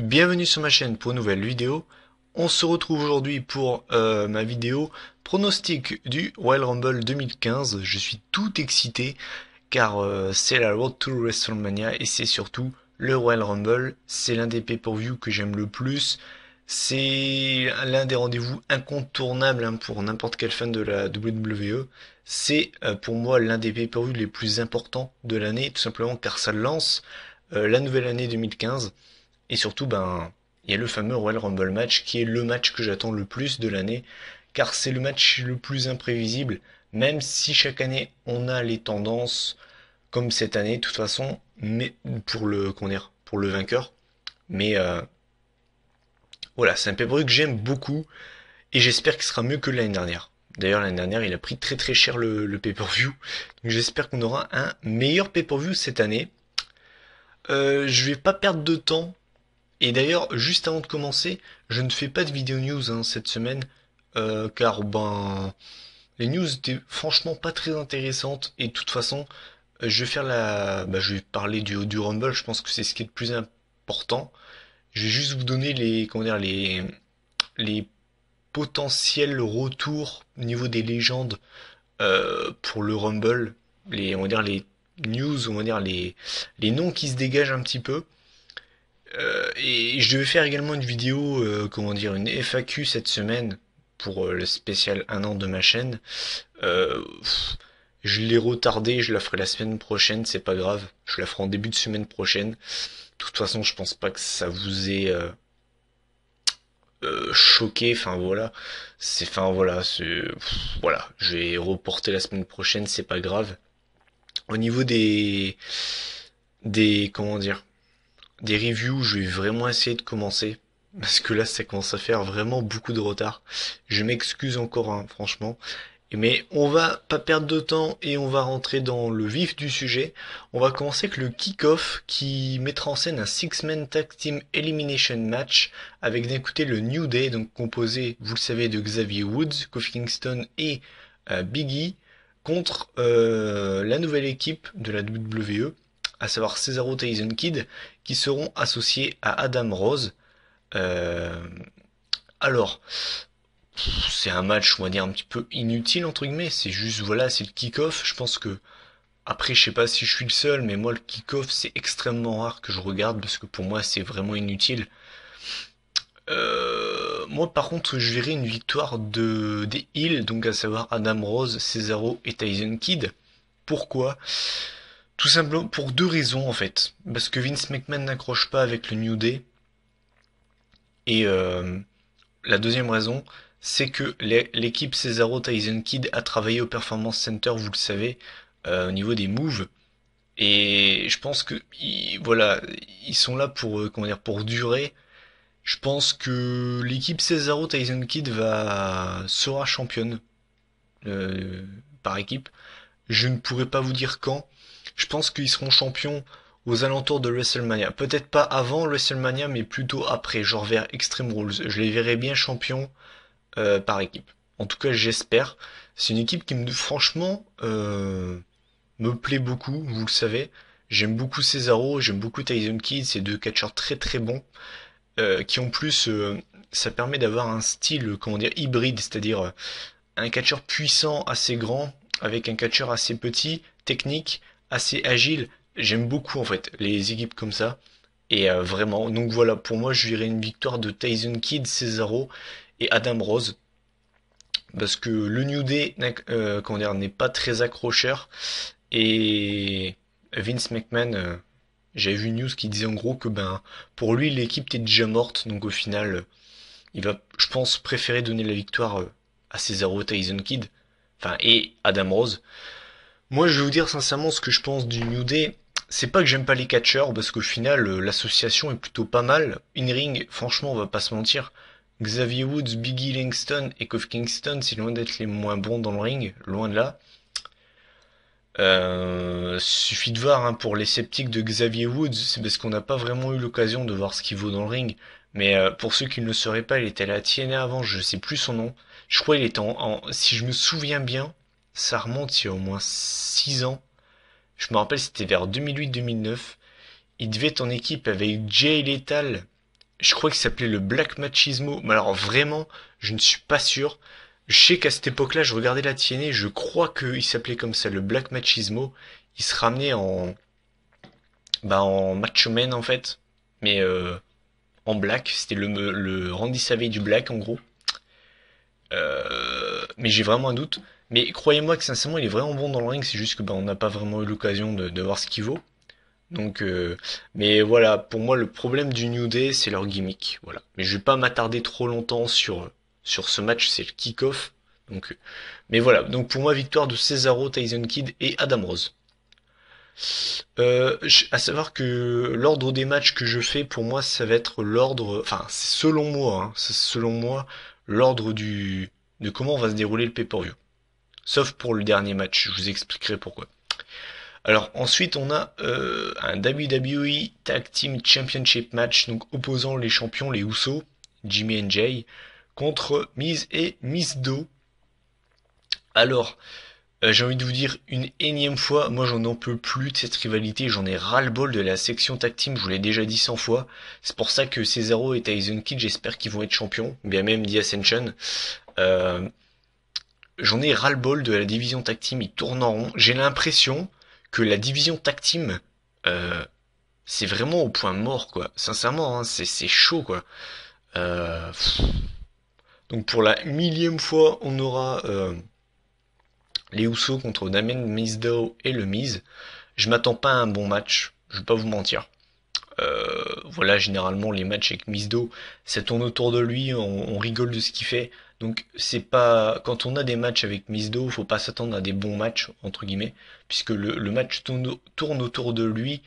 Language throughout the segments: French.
Bienvenue sur ma chaîne pour une nouvelle vidéo. On se retrouve aujourd'hui pour ma vidéo pronostic du Royal Rumble 2015. Je suis tout excité car c'est la Road to WrestleMania et c'est surtout le Royal Rumble. C'est l'un des pay-per-view que j'aime le plus. C'est l'un des rendez-vous incontournables pour n'importe quel fan de la WWE. C'est pour moi l'un des pay-per-view les plus importants de l'année, tout simplement car ça lance la nouvelle année 2015. Et surtout, il y a le fameux Royal Rumble match qui est le match que j'attends le plus de l'année, car c'est le match le plus imprévisible, même si chaque année on a les tendances, comme cette année, de toute façon, mais pour le, comment dire, pour le vainqueur. Mais voilà, c'est un pay-per-view que j'aime beaucoup et j'espère qu'il sera mieux que l'année dernière. D'ailleurs, l'année dernière, il a pris très très cher le pay-per-view, donc j'espère qu'on aura un meilleur pay-per-view cette année. Je vais pas perdre de temps. Et d'ailleurs, juste avant de commencer, je ne fais pas de vidéo news cette semaine, car les news étaient franchement pas très intéressantes. Et de toute façon, je vais faire je vais parler du Rumble. Je pense que c'est ce qui est le plus important. Je vais juste vous donner les potentiels retours au niveau des légendes pour le Rumble, on va dire les news, on va dire les noms qui se dégagent un petit peu. Et je devais faire également une vidéo, une FAQ cette semaine pour le spécial 1 an de ma chaîne. Je l'ai retardé, je la ferai la semaine prochaine, c'est pas grave. Je la ferai en début de semaine prochaine. De toute façon, je pense pas que ça vous ait choqué. Voilà. Je vais reporter la semaine prochaine, c'est pas grave. Au niveau des comment dire des reviews, je vais vraiment essayer de commencer. Parce que là, ça commence à faire vraiment beaucoup de retard. Je m'excuse encore, franchement. Mais on va pas perdre de temps et on va rentrer dans le vif du sujet. On va commencer avec le kick-off qui mettra en scène un six-man tag team elimination match avec d'un côté le New Day, donc composé, vous le savez, de Xavier Woods, Kofi Kingston et Big E, contre la nouvelle équipe de la WWE, à savoir Cesaro Tyson Kidd, qui seront associés à Adam Rose. Euh, alors, c'est un match, on va dire, un petit peu inutile, entre guillemets. C'est juste, voilà, c'est le kick-off. Je pense que, après, je sais pas si je suis le seul, mais moi, le kick-off, c'est extrêmement rare que je regarde parce que pour moi, c'est vraiment inutile. Moi, par contre, je verrai une victoire des Heels, donc à savoir Adam Rose, Cesaro et Tyson Kidd. Pourquoi? Tout simplement pour deux raisons, en fait. Parce que Vince McMahon n'accroche pas avec le New Day. Et la deuxième raison, c'est que l'équipe Cesaro Tyson Kidd a travaillé au Performance Center, vous le savez, au niveau des moves. Et je pense que voilà, ils sont là pour pour durer. Je pense que l'équipe Cesaro Tyson Kidd sera championne par équipe. Je ne pourrais pas vous dire quand. Je pense qu'ils seront champions aux alentours de WrestleMania. Peut-être pas avant WrestleMania, mais plutôt après, genre vers Extreme Rules. Je les verrai bien champions par équipe. En tout cas, j'espère. C'est une équipe qui franchement, me plaît beaucoup, vous le savez. J'aime beaucoup Cesaro, j'aime beaucoup Tyson Kidd, c'est deux catcheurs très très bons, qui en plus, ça permet d'avoir un style, hybride, c'est-à-dire un catcheur puissant, assez grand, avec un catcheur assez petit, technique, assez agile. J'aime beaucoup en fait les équipes comme ça. Et vraiment, donc voilà, pour moi, je dirais une victoire de Tyson Kidd, Cesaro et Adam Rose. Parce que le New Day n'est pas très accrocheur. Et Vince McMahon, j'avais vu une news qui disait en gros que pour lui l'équipe était déjà morte. Donc au final, il va, je pense, préférer donner la victoire à Cesaro Tyson Kidd. Enfin, et Adam Rose. Moi, je vais vous dire sincèrement ce que je pense du New Day. C'est pas que j'aime pas les catcheurs, parce qu'au final, l'association est plutôt pas mal. In-ring, franchement, on va pas se mentir. Xavier Woods, Biggie Langston et Kofi Kingston, c'est loin d'être les moins bons dans le ring, loin de là. Suffit de voir pour les sceptiques de Xavier Woods, c'est parce qu'on n'a pas vraiment eu l'occasion de voir ce qu'il vaut dans le ring. Mais pour ceux qui ne le sauraient pas, il était à la TNA avant, je sais plus son nom. Je crois qu'il était si je me souviens bien, ça remonte il y a au moins 6 ans. Je me rappelle, c'était vers 2008-2009. Il devait être en équipe avec Jay Lethal, Je crois qu'il s'appelait le Black Machismo. Mais alors vraiment, je ne suis pas sûr. Je sais qu'à cette époque-là, je regardais la TNA, je crois qu'il s'appelait comme ça, le Black Machismo. Il se ramenait en Macho Man en fait, mais en black. C'était le Randy Savage du black en gros. Mais j'ai vraiment un doute. Mais croyez-moi que sincèrement, il est vraiment bon dans le ring. C'est juste que on n'a pas vraiment eu l'occasion de voir ce qu'il vaut. Donc, mais voilà, pour moi, le problème du New Day, c'est leur gimmick. Voilà. Mais je vais pas m'attarder trop longtemps sur ce match, c'est le kick-off. Donc, mais voilà. Donc pour moi, victoire de Cesaro, Tyson Kidd et Adam Rose. À savoir que l'ordre des matchs que je fais, pour moi, ça va être l'ordre, enfin, c'est selon moi, hein, c'est selon moi, l'ordre de comment va se dérouler le pay-per-view. Sauf pour le dernier match, je vous expliquerai pourquoi. Alors ensuite on a un WWE Tag Team Championship match, donc opposant les champions, les Usos, Jimmy et Jay, contre Miz et Mizdo. Alors, j'ai envie de vous dire une énième fois, moi j'en en peux plus de cette rivalité, j'en ai ras-le-bol de la section Tag Team, je vous l'ai déjà dit 100 fois. C'est pour ça que Cesaro et Tyson Kidd, j'espère qu'ils vont être champions, bien même The Ascension. Euh, J'en ai ras-le-bol de la division Tag Team, ils tournent en rond. J'ai l'impression que la division Tag Team, euh, c'est vraiment au point mort, quoi. Sincèrement, hein, c'est chaud, quoi. Pff. Donc pour la millième fois, on aura les Usos contre Damien Mizdow et le Miz. Je m'attends pas à un bon match, je vais pas vous mentir. Voilà, généralement les matchs avec Mizdow, ça tourne autour de lui, on rigole de ce qu'il fait. Donc c'est pas quand on a des matchs avec Mizdow, faut pas s'attendre à des bons matchs entre guillemets, puisque le match tourne autour de lui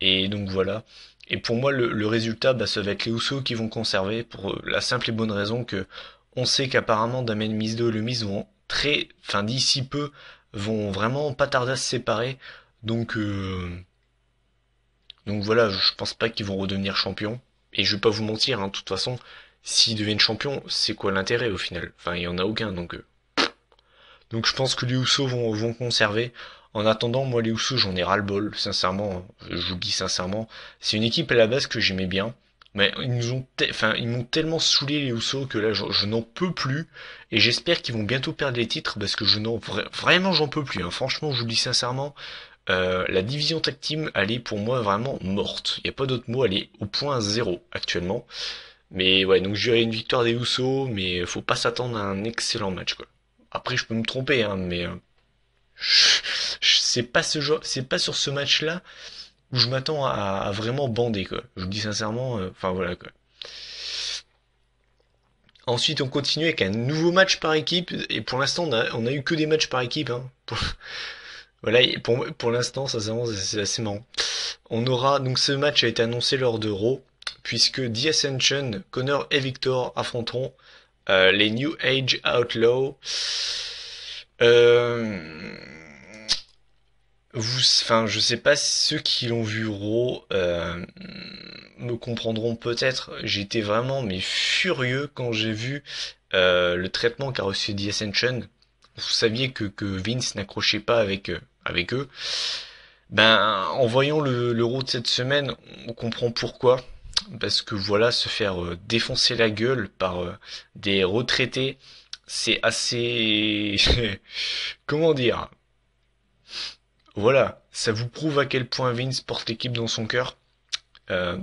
et donc voilà. Et pour moi le résultat, ça va être les Usos qui vont conserver pour la simple et bonne raison que on sait qu'apparemment Damien Mizdow et le Miz vont enfin d'ici peu, vont vraiment pas tarder à se séparer. Donc donc voilà, je pense pas qu'ils vont redevenir champions. Et je vais pas vous mentir, hein, de toute façon, s'ils deviennent champions, c'est quoi l'intérêt au final? Enfin, il y en a aucun, donc je pense que les Usos vont conserver. En attendant, moi les Usos, j'en ai ras-le-bol, sincèrement, je vous le dis sincèrement. C'est une équipe à la base que j'aimais bien. Mais ils m'ont tellement saoulé les Usos que là je n'en peux plus et j'espère qu'ils vont bientôt perdre les titres parce que vraiment j'en peux plus, hein. Franchement je vous le dis sincèrement, la division tag team, elle est pour moi vraiment morte. Il n'y a pas d'autre mot, elle est au point zéro actuellement. Mais ouais, donc j'irai une victoire des Usos, mais faut pas s'attendre à un excellent match, quoi. Après, je peux me tromper, hein, mais c'est pas c'est pas sur ce match-là où je m'attends à vraiment bander, quoi. Je vous dis sincèrement, enfin voilà, quoi. Ensuite, on continue avec un nouveau match par équipe, et pour l'instant, on a eu que des matchs par équipe, hein. Voilà, et pour l'instant, ça c'est assez marrant. On aura, donc ce match a été annoncé lors de Raw, puisque The Ascension, Connor et Victor affronteront les New Age Outlaws. Euh, enfin, je sais pas si ceux qui l'ont vu Raw me comprendront peut-être. J'étais vraiment mais furieux quand j'ai vu le traitement qu'a reçu The Ascension. Vous saviez que Vince n'accrochait pas avec eux. Ben, en voyant le Raw de cette semaine, on comprend pourquoi. Parce que voilà, se faire défoncer la gueule par des retraités, c'est assez... Comment dire? Voilà, ça vous prouve à quel point Vince porte l'équipe dans son cœur. Euh,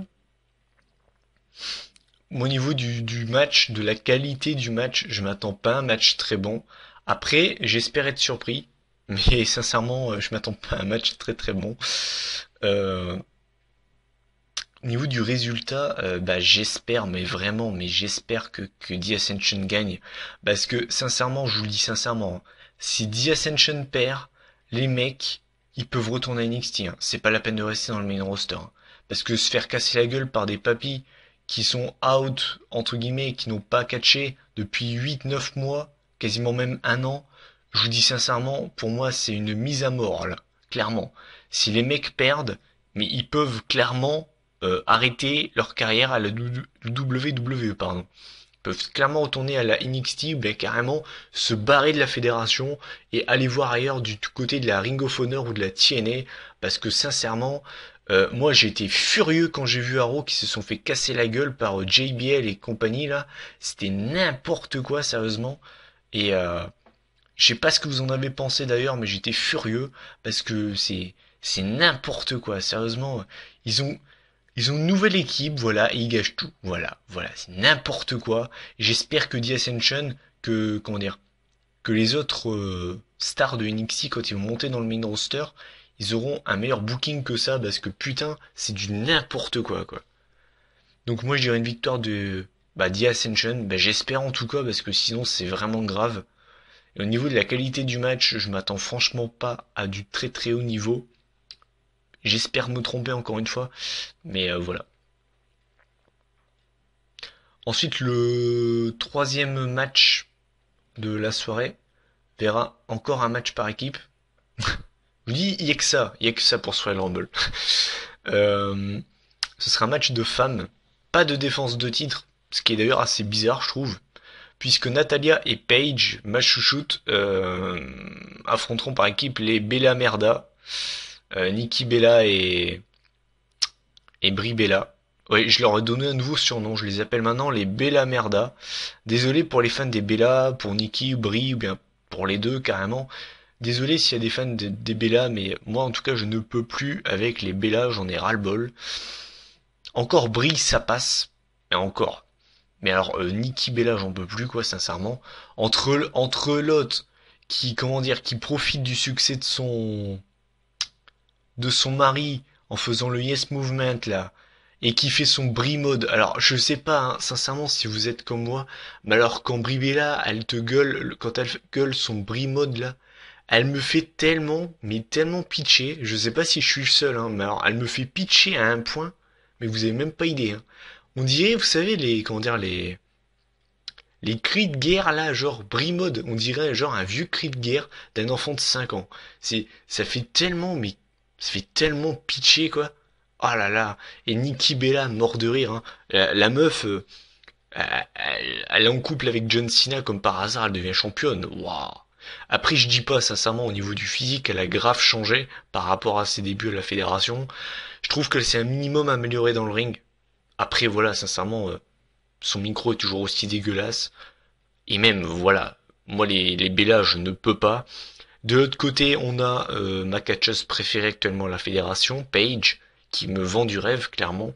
Au niveau du match, de la qualité du match, je m'attends pas à un match très bon. Après, j'espère être surpris, mais sincèrement, je m'attends pas à un match très très bon. Euh, Au niveau du résultat, j'espère, mais vraiment, mais j'espère que The Ascension gagne. Parce que sincèrement, je vous le dis sincèrement, hein, si The Ascension perd, les mecs, ils peuvent retourner à NXT, hein. C'est pas la peine de rester dans le main roster, hein. Parce que se faire casser la gueule par des papis qui sont out, entre guillemets, qui n'ont pas catché depuis 8, 9 mois, quasiment même un an, je vous dis sincèrement, pour moi, c'est une mise à mort, là. Clairement. Si les mecs perdent, mais ils peuvent clairement arrêter leur carrière à la WWE, pardon. Ils peuvent clairement retourner à la NXT ou bien carrément se barrer de la fédération et aller voir ailleurs du côté de la Ring of Honor ou de la TNA parce que sincèrement, Moi, j'ai été furieux quand j'ai vu Arrow qui se sont fait casser la gueule par JBL et compagnie là. C'était n'importe quoi, sérieusement. Et je sais pas ce que vous en avez pensé d'ailleurs, mais j'étais furieux parce que c'est n'importe quoi. Sérieusement, ils ont ils ont une nouvelle équipe, voilà, et ils gâchent tout. Voilà, c'est n'importe quoi. J'espère que The Ascension, que comment dire, que les autres stars de NXT quand ils vont monter dans le main roster, ils auront un meilleur booking que ça parce que putain, c'est du n'importe quoi. Donc moi je dirais une victoire de The Ascension, j'espère en tout cas parce que sinon c'est vraiment grave. Et au niveau de la qualité du match, je m'attends franchement pas à du très très haut niveau. J'espère me tromper encore une fois, mais voilà. Ensuite le troisième match de la soirée verra encore un match par équipe. Je vous dis, il y a que ça pour ce Royal Rumble. Euh, Ce sera un match de femmes, pas de défense de titre, ce qui est d'ailleurs assez bizarre, je trouve, puisque Natalia et Paige, ma chouchoute, affronteront par équipe les Bella Merda, Nikki Bella et Brie Bella. Ouais, je leur ai donné un nouveau surnom, je les appelle maintenant les Bella Merda. Désolé pour les fans des Bella, pour Nikki, Brie, ou bien pour les deux carrément. Désolé s'il y a des fans des Bella, mais moi en tout cas je ne peux plus avec les Bella, j'en ai ras-le-bol. Encore Brie, ça passe, et encore. Mais alors Nikki Bella, j'en peux plus quoi, sincèrement. Entre l'autre qui, comment dire, qui profite du succès de son mari en faisant le Yes Movement là, et qui fait son Brie mode. Alors je sais pas, hein, sincèrement si vous êtes comme moi, mais alors quand Brie Bella, elle te gueule, quand elle gueule son Brie mode là, elle me fait tellement, mais tellement pitcher. Je sais pas si je suis le seul, hein, mais alors elle me fait pitcher à un point, mais vous avez même pas idée. Hein. On dirait, vous savez, comment dire, les cris de guerre là, genre Brimode, on dirait genre un vieux cri de guerre d'un enfant de 5 ans. Ça fait tellement, mais ça fait tellement pitcher quoi. Oh là là. Et Nikki Bella, mort de rire. Hein. La meuf, elle est en couple avec John Cena comme par hasard, elle devient championne. Waouh. Après, je dis pas sincèrement au niveau du physique, elle a grave changé par rapport à ses débuts à la fédération. Je trouve qu'elle s'est un minimum améliorée dans le ring. Après, voilà, sincèrement, son micro est toujours aussi dégueulasse. Et même, voilà, moi les Bella, je ne peux pas. De l'autre côté, on a ma catcheuse préférée actuellement à la fédération, Paige, qui me vend du rêve, clairement.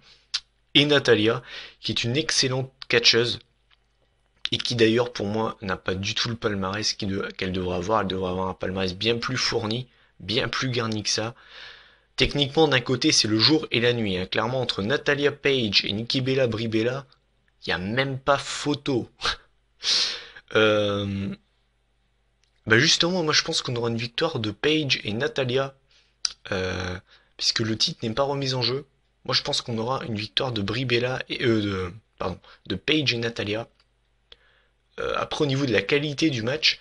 Et Natalia, qui est une excellente catcheuse. Et qui d'ailleurs, pour moi, n'a pas du tout le palmarès qu'elle devrait avoir. Elle devrait avoir un palmarès bien plus fourni, bien plus garni que ça. Techniquement, d'un côté, c'est le jour et la nuit. Hein. Clairement, entre Natalia Page et Nikki Bella Brie-Bella, il n'y a même pas photo. Euh, Justement, moi je pense qu'on aura une victoire de Paige et Natalia, euh, puisque le titre n'est pas remis en jeu. Moi je pense qu'on aura une victoire de Brie Bella et de Paige et Natalia. Après au niveau de la qualité du match,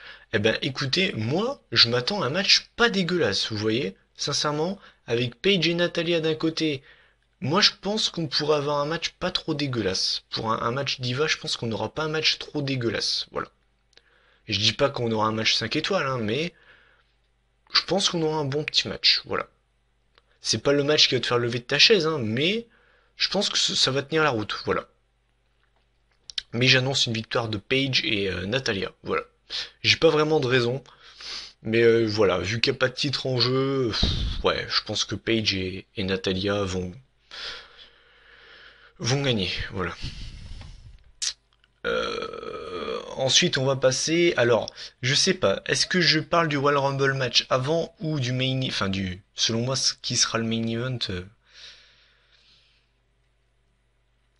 écoutez, moi je m'attends à un match pas dégueulasse, vous voyez, sincèrement, avec Paige et Natalia d'un côté. Moi, je pense qu'on pourrait avoir un match pas trop dégueulasse. Pour un match diva, je pense qu'on n'aura pas un match trop dégueulasse. Voilà. Et je dis pas qu'on aura un match 5 étoiles, hein, mais je pense qu'on aura un bon petit match. Voilà. C'est pas le match qui va te faire lever de ta chaise, hein, mais je pense que ça va tenir la route. Voilà. Mais j'annonce une victoire de Paige et Natalia. Voilà. J'ai pas vraiment de raison, mais voilà, vu qu'il n'y a pas de titre en jeu, ouais, je pense que Paige et Natalia vont gagner. Voilà. Ensuite, on va passer. Alors, je sais pas. Est-ce que je parle du Royal Rumble match avant ou du main, enfin selon moi, ce qui sera le main event.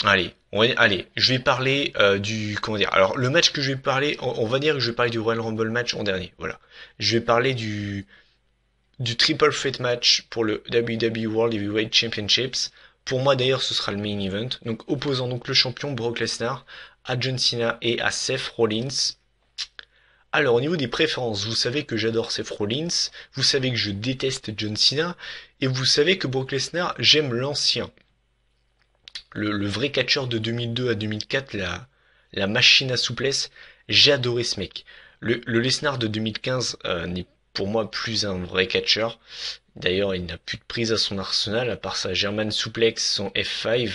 Allez, je vais parler comment dire. Alors, le match que je vais parler, on va dire que je vais parler du Royal Rumble match en dernier. Voilà. Je vais parler du Triple Threat match pour le WWE World Heavyweight Championships. Pour moi d'ailleurs ce sera le main event. Donc opposant donc le champion Brock Lesnar à John Cena et à Seth Rollins. Alors au niveau des préférences, vous savez que j'adore Seth Rollins, vous savez que je déteste John Cena, et vous savez que Brock Lesnar, j'aime l'ancien. Le vrai catcheur de 2002 à 2004, la machine à souplesse, j'ai adoré ce mec. Le Lesnar de 2015 n'est pour moi plus un vrai catcheur. D'ailleurs, il n'a plus de prise à son arsenal, à part sa German Suplex, son F5.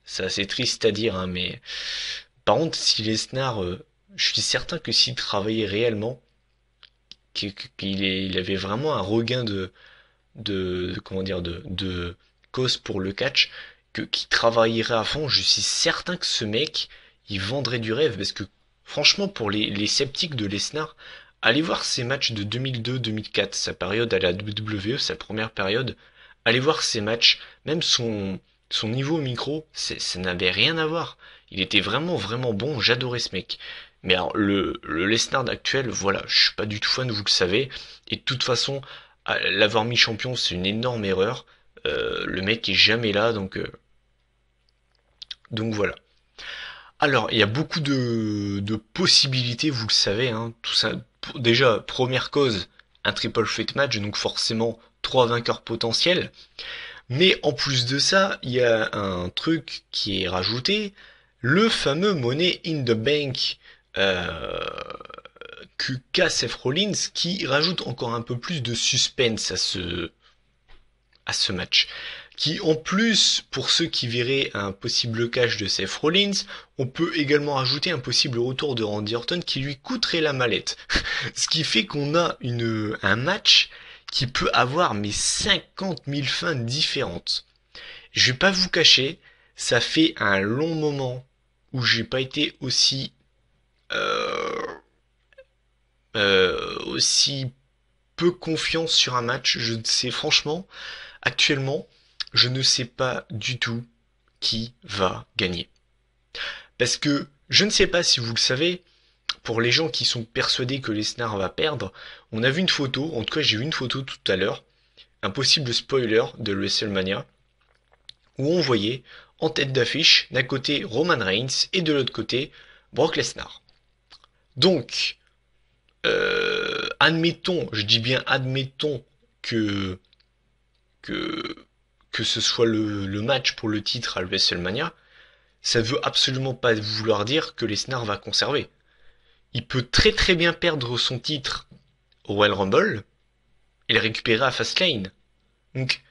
C'est assez triste à dire, hein, mais par contre, si Lesnar, je suis certain que s'il travaillait réellement, il avait vraiment un regain comment dire, de cause pour le catch, qui travaillerait à fond, je suis certain que ce mec, il vendrait du rêve, parce que franchement, pour les sceptiques de Lesnar, allez voir ses matchs de 2002-2004, sa période à la WWE, sa première période, allez voir ses matchs, même son niveau au micro, ça n'avait rien à voir. Il était vraiment, vraiment bon, j'adorais ce mec. Mais alors, le Lesnar actuel, voilà, je suis pas du tout fan, vous le savez, et de toute façon, l'avoir mis champion, c'est une énorme erreur. Le mec est jamais là, donc voilà. Alors, il y a beaucoup de possibilités, vous le savez, hein, tout ça. Déjà, première cause, un triple threat match, donc forcément trois vainqueurs potentiels. Mais en plus de ça, il y a un truc qui est rajouté, le fameux Money in the Bank euh, que qu'a Seth Rollins, qui rajoute encore un peu plus de suspense à ce match. Qui en plus, pour ceux qui verraient un possible cash de Seth Rollins, on peut également rajouter un possible retour de Randy Orton qui lui coûterait la mallette. Ce qui fait qu'on a un match qui peut avoir mais 50 000 fins différentes. Je vais pas vous cacher, ça fait un long moment où j'ai pas été aussi peu confiant sur un match. Je ne sais franchement, actuellement, je ne sais pas du tout qui va gagner. Parce que je ne sais pas si vous le savez, pour les gens qui sont persuadés que Lesnar va perdre, on a vu une photo, en tout cas j'ai vu une photo tout à l'heure, un possible spoiler de WrestleMania, où on voyait en tête d'affiche d'un côté Roman Reigns et de l'autre côté Brock Lesnar. Donc, admettons, je dis bien admettons que que que ce soit le match pour le titre à WrestleMania, ça veut absolument pas vouloir dire que Lesnar va conserver. Il peut très très bien perdre son titre au Royal Rumble et le récupérer à Fastlane. Donc,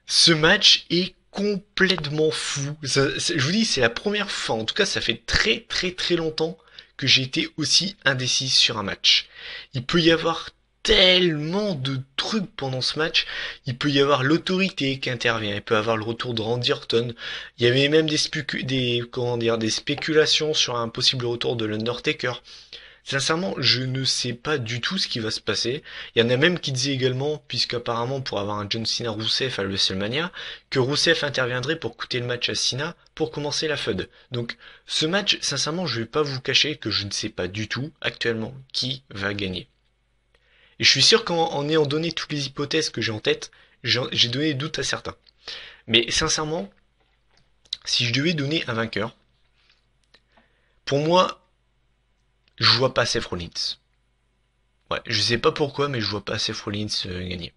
ce match est complètement fou. Je vous dis, c'est la première fois, en tout cas, ça fait très très très longtemps que j'ai été aussi indécis sur un match. Il peut y avoir tellement de trucs pendant ce match. Il peut y avoir l'autorité qui intervient. Il peut y avoir le retour de Randy Orton. Il y avait même des spéculations sur un possible retour de l'Undertaker. Sincèrement, je ne sais pas du tout ce qui va se passer. Il y en a même qui disaient également, puisqu'apparemment pour avoir un John Cena Rousseff à WrestleMania, que Rousseff interviendrait pour coûter le match à Cena pour commencer la feud. Donc ce match, sincèrement, je vais pas vous cacher que je ne sais pas du tout actuellement qui va gagner. Et je suis sûr qu'en ayant donné toutes les hypothèses que j'ai en tête, j'ai donné des doutes à certains. Mais sincèrement, si je devais donner un vainqueur, pour moi, je vois pas Seth Rollins. Ouais, je sais pas pourquoi, mais je vois pas Seth Rollins gagner.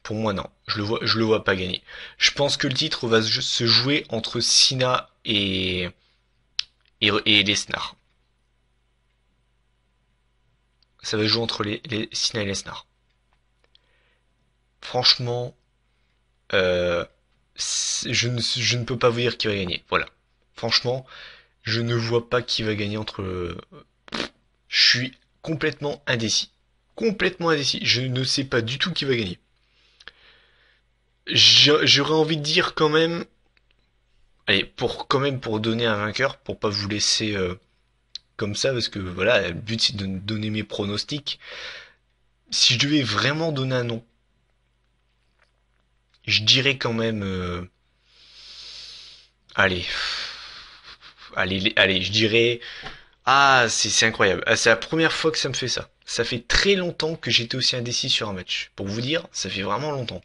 Pour moi, non. Je le vois pas gagner. Je pense que le titre va se jouer entre Cena et Lesnar. Ça va jouer entre les Cena et Lesnar. Franchement, euh, je ne peux pas vous dire qui va gagner. Voilà. Franchement, je ne vois pas qui va gagner entre. Je suis complètement indécis. Complètement indécis. Je ne sais pas du tout qui va gagner. J'aurais envie de dire quand même, allez, pour donner un vainqueur, pour pas vous laisser comme ça, parce que voilà, le but c'est de donner mes pronostics. Si je devais vraiment donner un nom, je dirais quand même, allez, allez, je dirais, ah, c'est incroyable. Ah, c'est la première fois que ça me fait ça. Ça fait très longtemps que j'étais aussi indécis sur un match. Pour vous dire, ça fait vraiment longtemps.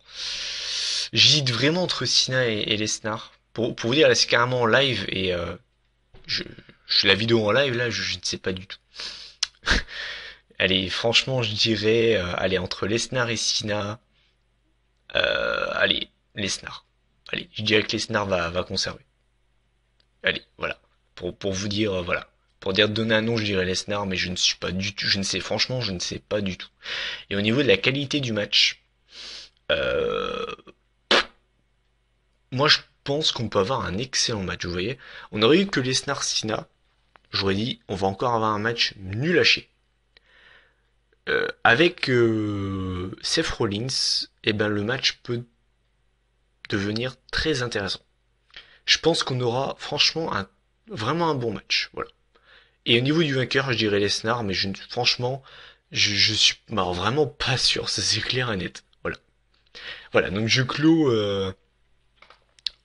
J'hésite vraiment entre Cena et Lesnar. Pour vous dire, là, c'est carrément en live et je, je fais la vidéo en live, là, je ne sais pas du tout. Allez, franchement, je dirais, allez, entre Lesnar et Cena, allez, Lesnar. Allez, je dirais que Lesnar va conserver. Allez, voilà. Pour vous dire, voilà. Pour dire donner un nom, je dirais Lesnar, mais je ne suis pas du tout, je ne sais, franchement, je ne sais pas du tout. Et au niveau de la qualité du match, euh, moi je pense qu'on peut avoir un excellent match, vous voyez. On aurait eu que Lesnar-Sina, j'aurais dit, on va encore avoir un match nul à chier. Avec Seth Rollins, eh ben le match peut devenir très intéressant. Je pense qu'on aura franchement vraiment un bon match. Voilà. Et au niveau du vainqueur, je dirais Lesnar, mais franchement, je suis vraiment pas sûr, ça c'est clair et net. Voilà. Voilà, donc je clôt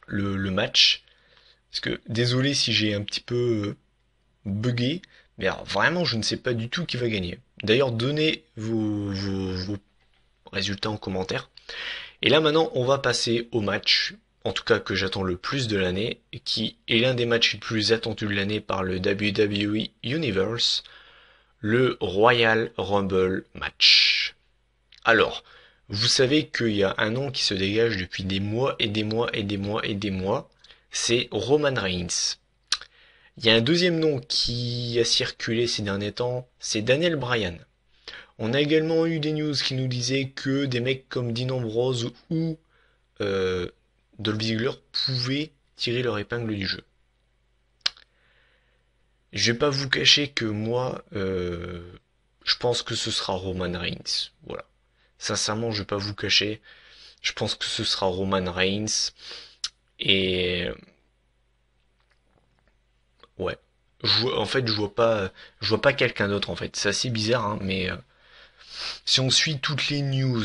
le match. Parce que désolé si j'ai un petit peu bugué, mais alors, vraiment je ne sais pas du tout qui va gagner. D'ailleurs, donnez vos résultats en commentaire. Et là maintenant, on va passer au match, en tout cas que j'attends le plus de l'année, et qui est l'un des matchs les plus attendus de l'année par le WWE Universe, le Royal Rumble match. Alors, vous savez qu'il y a un nom qui se dégage depuis des mois et des mois et des mois et des mois, c'est Roman Reigns. Il y a un deuxième nom qui a circulé ces derniers temps, c'est Daniel Bryan. On a également eu des news qui nous disaient que des mecs comme Dean Ambrose ou Dolph Ziggler pouvaient tirer leur épingle du jeu. Je vais pas vous cacher que moi, je pense que ce sera Roman Reigns. Voilà. Sincèrement, je vais pas vous cacher. Je pense que ce sera Roman Reigns. Et ouais. En fait, je vois pas quelqu'un d'autre en fait. C'est assez bizarre, hein, mais si on suit toutes les news,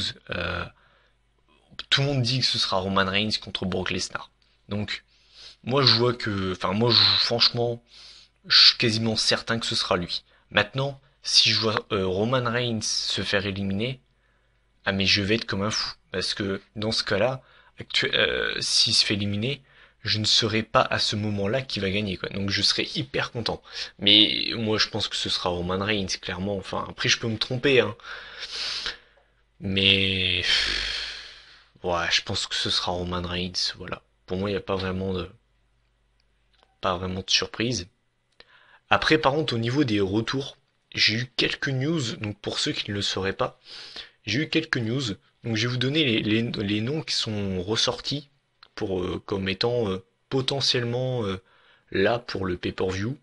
tout le monde dit que ce sera Roman Reigns contre Brock Lesnar. Donc, moi, je vois que, enfin, franchement, je suis quasiment certain que ce sera lui. Maintenant, si je vois Roman Reigns se faire éliminer, ah mais je vais être comme un fou. Parce que dans ce cas-là, s'il se fait éliminer, je ne saurai pas à ce moment-là qui va gagner, quoi. Donc je serai hyper content. Mais moi je pense que ce sera Roman Reigns, clairement. Enfin, après je peux me tromper, hein. Mais ouais, je pense que ce sera Roman Reigns, voilà. Pour moi, il n'y a pas vraiment de surprise. Après, par contre, au niveau des retours, j'ai eu quelques news, donc pour ceux qui ne le sauraient pas, j'ai eu quelques news. Donc je vais vous donner les noms qui sont ressortis pour comme étant potentiellement là pour le pay-per-view.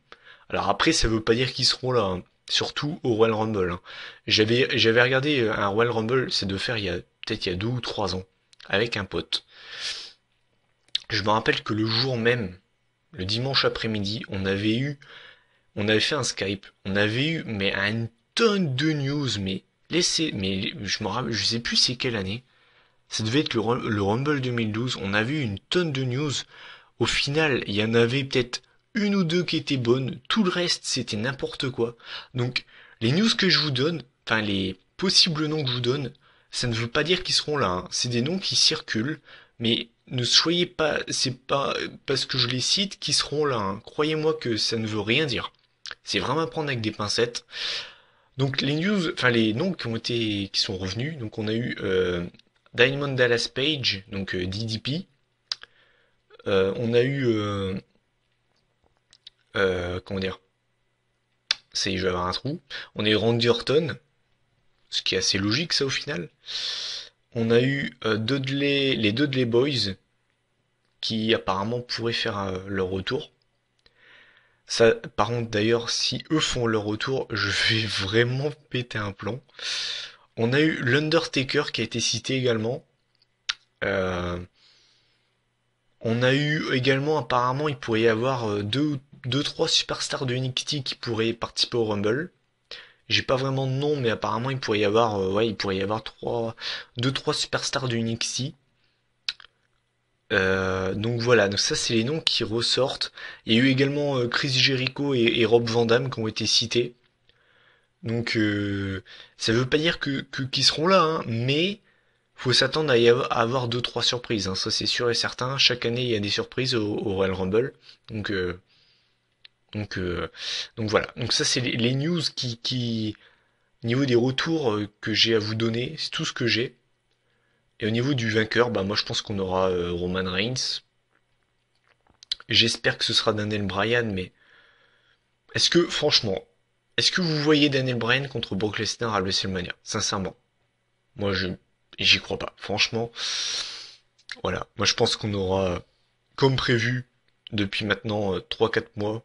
Alors après, ça veut pas dire qu'ils seront là, hein. Surtout au Royal Rumble, hein. J'avais regardé un Royal Rumble, c'est de faire il y a 2 ou 3 ans avec un pote. Je me rappelle que le jour même, le dimanche après-midi, on avait fait un Skype, on avait eu mais une tonne de news, mais je sais plus c'est quelle année. Ça devait être le Rumble 2012. On a vu une tonne de news. Au final, il y en avait peut-être une ou deux qui étaient bonnes. Tout le reste, c'était n'importe quoi. Donc, les news que je vous donne, enfin les possibles noms que je vous donne, ça ne veut pas dire qu'ils seront là, hein. C'est des noms qui circulent, mais ne soyez pas, c'est pas parce que je les cite qu'ils seront là, hein. Croyez-moi que ça ne veut rien dire. C'est vraiment à prendre avec des pincettes. Donc les news, enfin les noms qui sont revenus. Donc on a eu Diamond Dallas Page, donc DDP. On a eu comment dire, je vais avoir un trou. On a eu Randy Orton, ce qui est assez logique ça au final. On a eu les Dudley Boys qui apparemment pourraient faire leur retour. Ça, par contre, d'ailleurs, si eux font leur retour, je vais vraiment péter un plomb. On a eu l'Undertaker qui a été cité également. Euh, on a eu également, apparemment, il pourrait y avoir trois superstars de NXT qui pourraient participer au Rumble. J'ai pas vraiment de nom, mais apparemment, il pourrait y avoir, ouais, il pourrait y avoir deux, trois superstars de NXT. Donc voilà, donc ça c'est les noms qui ressortent. Il y a eu également Chris Jericho et Rob Van Dam qui ont été cités. Donc ça veut pas dire qu'ils seront là, hein, mais faut s'attendre à avoir deux trois surprises, hein, ça c'est sûr et certain. Chaque année il y a des surprises au Royal Rumble. Donc euh, donc euh, donc voilà. Donc ça c'est les news niveau des retours que j'ai à vous donner, c'est tout ce que j'ai. Et au niveau du vainqueur, bah moi je pense qu'on aura Roman Reigns. J'espère que ce sera Daniel Bryan, mais Est-ce que, franchement, est-ce que vous voyez Daniel Bryan contre Brock Lesnar à WrestleMania? Sincèrement. Moi, j'y crois pas. Franchement, voilà. Moi, je pense qu'on aura, comme prévu, depuis maintenant 3-4 mois,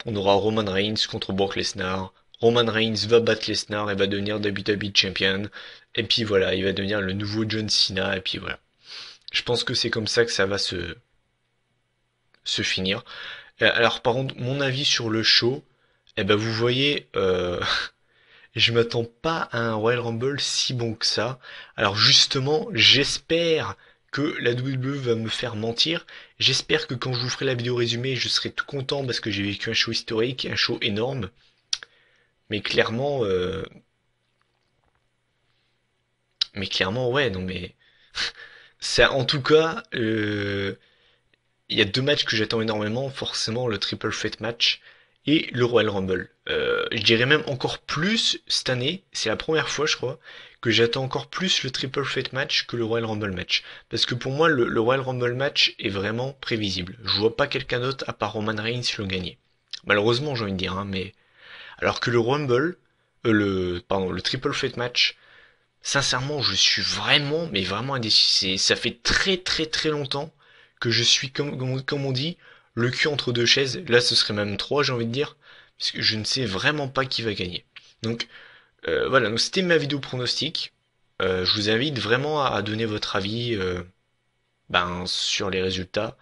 on aura Roman Reigns contre Brock Lesnar. Roman Reigns va battre Lesnar et va devenir WWE Champion. Et puis voilà, il va devenir le nouveau John Cena. Et puis voilà. Je pense que c'est comme ça que ça va se finir. Alors par contre, mon avis sur le show, eh ben vous voyez, je m'attends pas à un Royal Rumble si bon que ça. Alors justement, j'espère que la WWE va me faire mentir. J'espère que quand je vous ferai la vidéo résumée, je serai tout content parce que j'ai vécu un show historique, un show énorme. Mais clairement, ouais, non mais ça, en tout cas, il y a deux matchs que j'attends énormément, forcément le Triple Threat match et le Royal Rumble. Je dirais même encore plus cette année, c'est la première fois je crois, que j'attends encore plus le Triple Threat match que le Royal Rumble match. Parce que pour moi le Royal Rumble match est vraiment prévisible. Je vois pas quelqu'un d'autre à part Roman Reigns le gagner. Malheureusement j'ai envie de dire, hein, mais alors que le Rumble, le Triple Threat match, sincèrement, je suis vraiment, mais vraiment indécis. Ça fait très très très longtemps que je suis, comme on dit, le cul entre deux chaises. Là, ce serait même trois, j'ai envie de dire, parce que je ne sais vraiment pas qui va gagner. Donc voilà, donc c'était ma vidéo pronostic. Je vous invite vraiment à donner votre avis sur les résultats,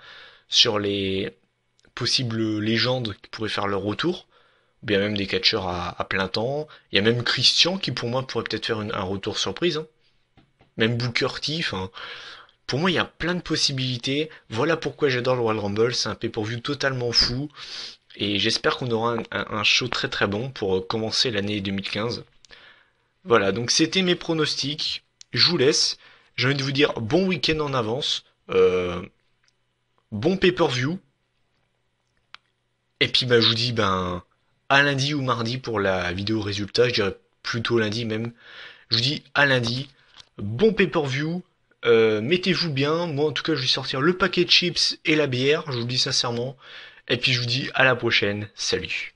sur les possibles légendes qui pourraient faire leur retour, ou bien même des catcheurs à plein temps. Il y a même Christian qui pour moi pourrait peut-être faire un retour surprise, hein. Même Booker T, enfin, pour moi il y a plein de possibilités. Voilà pourquoi j'adore le Royal Rumble, c'est un pay-per-view totalement fou. Et j'espère qu'on aura un show très très bon pour commencer l'année 2015. Voilà, donc c'était mes pronostics. Je vous laisse. J'ai envie de vous dire bon week-end en avance. Bon pay-per-view. Et puis bah je vous dis à lundi ou mardi pour la vidéo résultat. Je dirais plutôt lundi même. Je vous dis à lundi. Bon pay-per-view. Mettez-vous bien. Moi en tout cas je vais sortir le paquet de chips et la bière. Je vous le dis sincèrement. Et puis je vous dis à la prochaine. Salut.